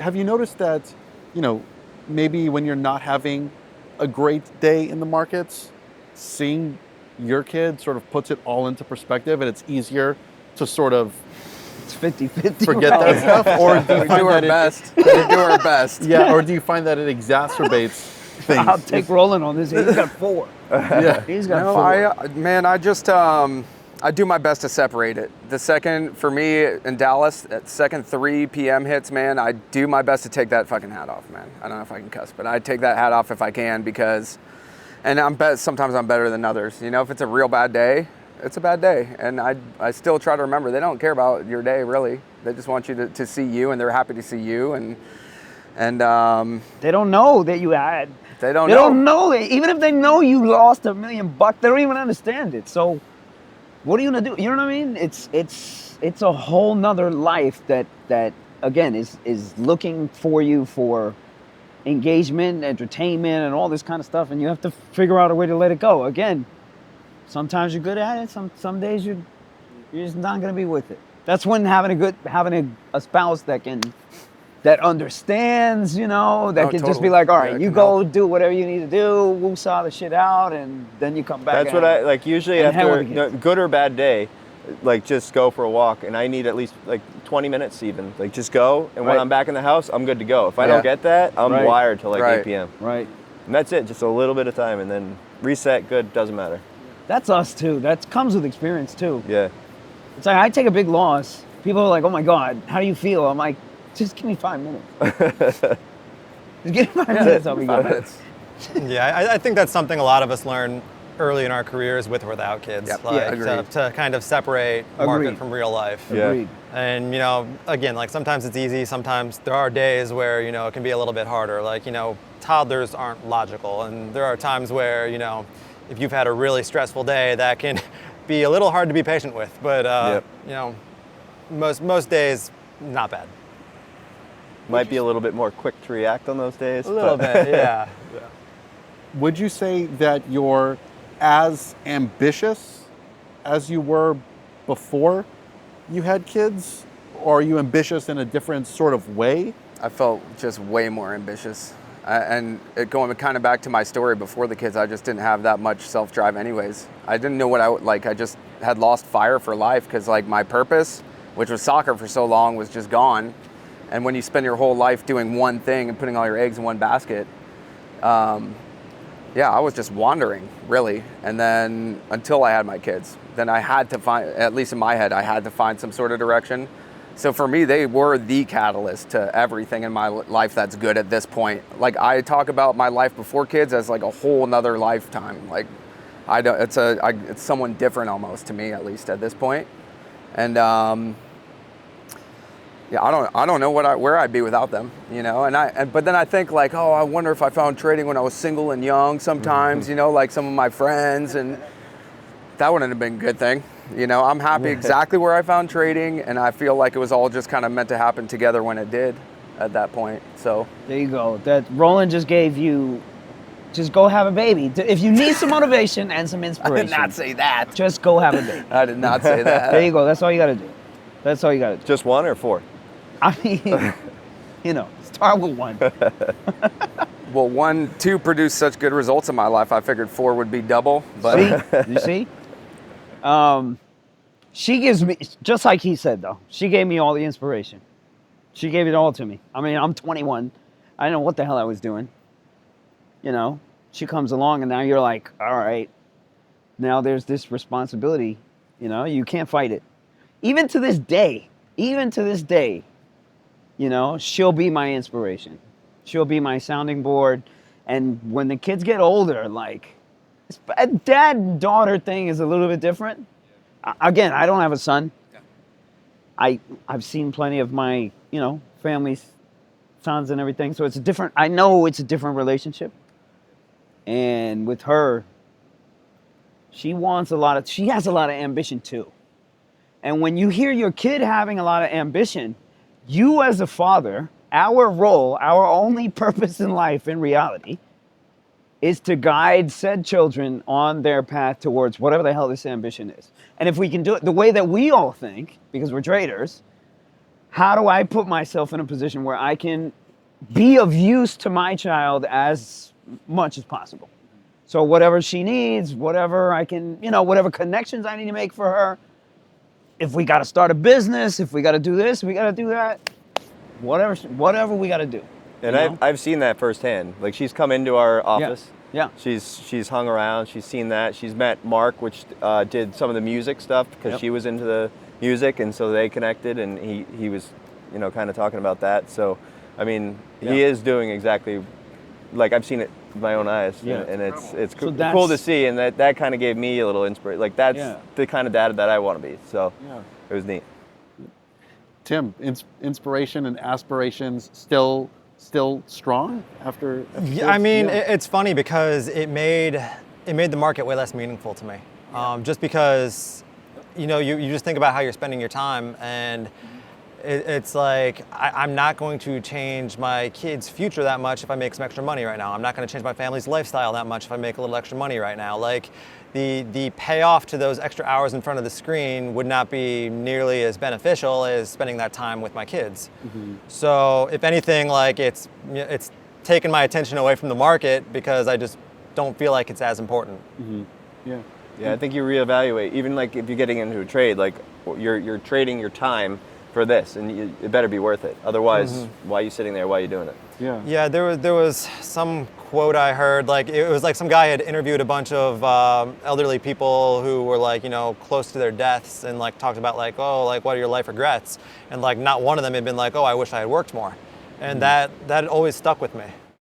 have you noticed that, you know, maybe when you're not having a great day in the markets, seeing your kid sort of puts it all into perspective, and it's easier to sort of It's 50-50. forget that stuff? Or do you We find do our that best. We do our best. yeah, or do you find that it exacerbates things? I'll take Roland on this. He's got 4. Yeah. He's got No, 4. I just, I do my best to separate it. The second, for me in Dallas, at second 3 p.m. hits, man, I do my best to take that fucking hat off, man. I don't know if I can cuss, but I take that hat off if I can because, and sometimes I'm better than others. You know, if it's a real bad day, it's a bad day. And I still try to remember, they don't care about your day, really. They just want you to see you, and they're happy to see you. And They don't know that you had. they don't They know. don't know it. Even if they know you lost $1 million, they don't even understand it. So, what are you gonna do? You know what I mean? It's a whole nother life that again is looking for you for engagement, entertainment, and all this kind of stuff, and you have to figure out a way to let it go. Again, sometimes you're good at it. Some days you're just not gonna be with it. That's when having a spouse that understands, you know, that can just be totally. like, all Yeah, right, it you can go help. do whatever you need to do, woosah the shit out, and then you come back. That's what I like. Usually and hang after with the kids. good or bad day, like just go for a walk, and I need at least like 20 minutes even. Like just go, and when Right. I'm back in the house, I'm good to go. If I Yeah. don't get that, I'm Right. wired till like Right. 8 p.m. Right. And that's it. Just a little bit of time, and then reset. Good, doesn't matter. That's us too. That comes with experience too. Yeah. It's like I take a big loss. People are like, "Oh my God, how do you feel?" I'm like, "Just give me 5 minutes. Just give me 5 minutes. I'll be 5 good." minutes. Yeah, I think that's something a lot of us learn early in our careers with or without kids. Yep. Like Yeah, agreed. to kind of separate Agreed. market from real life. Yeah. Agreed. And, you know, again, like sometimes it's easy, sometimes there are days where, you know, it can be a little bit harder. Like, you know, toddlers aren't logical. And there are times where, you know, if you've had a really stressful day, that can be a little hard to be patient with. But, Yep. you know, most days, not bad. Might be a little bit more quick to react on those days. A little but- bit, yeah. Would you say that you're as ambitious as you were before you had kids? Or are you ambitious in a different sort of way? I felt just way more ambitious. Going kind of back to my story before the kids, I just didn't have that much self-drive anyways. I didn't know what I would like. I just had lost fire for life because like my purpose, which was soccer for so long, was just gone. And when you spend your whole life doing one thing and putting all your eggs in one basket, yeah, I was just wandering, really. And then until I had my kids, then I had to find, at least in my head, I had to find some sort of direction. So for me, they were the catalyst to everything in my life that's good at this point. Like I talk about my life before kids as like a whole nother lifetime. Like it's someone different almost to me, at least at this point. And yeah, I don't know where I'd be without them, you know. But then I think like, oh, I wonder if I found trading when I was single and young. Sometimes, you know, like some of my friends, and that wouldn't have been a good thing. You know, I'm happy exactly where I found trading, and I feel like it was all just kind of meant to happen together when it did at that point. So There you go. That Roland just gave you. Just go have a baby. If you need some motivation and some I inspiration, did not say that. just go have a baby. I did not say that. There you go. That's all you got to do. That's all you got to do. Just one or 4? I mean, you know, start with one. Well, 2 produced such good results in my life. I figured 4 would be double. But See? You see? She gives me, just like he said though, she gave me all the inspiration. She gave it all to me. I mean, I'm 21. I didn't know what the hell I was doing. You know, she comes along and now you're like, all right, now there's this responsibility. You know, you can't fight it. Even to this day, you know, she'll be my inspiration. She'll be my sounding board. And when the kids get older, like, a dad-daughter thing is a little bit different. Again, I don't have a son. I've seen plenty of my, you know, family's sons and everything. So it's a different, I know it's a different relationship. And with her, she has a lot of ambition too. And when you hear your kid having a lot of ambition, you as a father, our role, our only purpose in life in reality is to guide said children on their path towards whatever the hell this ambition is. And if we can do it the way that we all think, because we're traders, how do I put myself in a position where I can be of use to my child as much as possible? So whatever she needs, whatever I can, whatever connections I need to make for her. If we got to start a business, if we got to do this, we got to do that. Whatever we got to do. And you know? I've seen that firsthand. Like she's come into our office. Yeah. She's hung around. She's seen that. She's met Mark, which did some of the music stuff because she was into the music, and so they connected. And he was, kind of talking about that. So, I mean, he is doing exactly like I've seen it with my own eyes. Yeah. And it's So cool to see, and that kind of gave me a little inspiration. Like that's the kind of dad that I want to be. So it was neat. Tim, inspiration and aspirations still strong after Yeah, I mean, it's funny because it made the market way less meaningful to me. Just because, you just think about how you're spending your time, and it's like I'm not going to change my kids' future that much if I make some extra money right now. I'm not going to change my family's lifestyle that much if I make a little extra money right now. Like the payoff to those extra hours in front of the screen would not be nearly as beneficial as spending that time with my kids. Mm-hmm. So if anything, like it's taken my attention away from the market because I just don't feel like it's as important. Mm-hmm. Yeah. Yeah, I think you reevaluate. Even like if you're getting into a trade, like you're trading your time for this, and it better be worth it. Otherwise, why are you sitting there? Why are you doing it? Yeah. Yeah, there was some quote I heard, like it was like some guy had interviewed a bunch of elderly people who were like, close to their deaths, and like talked about like, oh, like what are your life regrets? And like not one of them had been like, oh, I wish I had worked more. And that always stuck with me.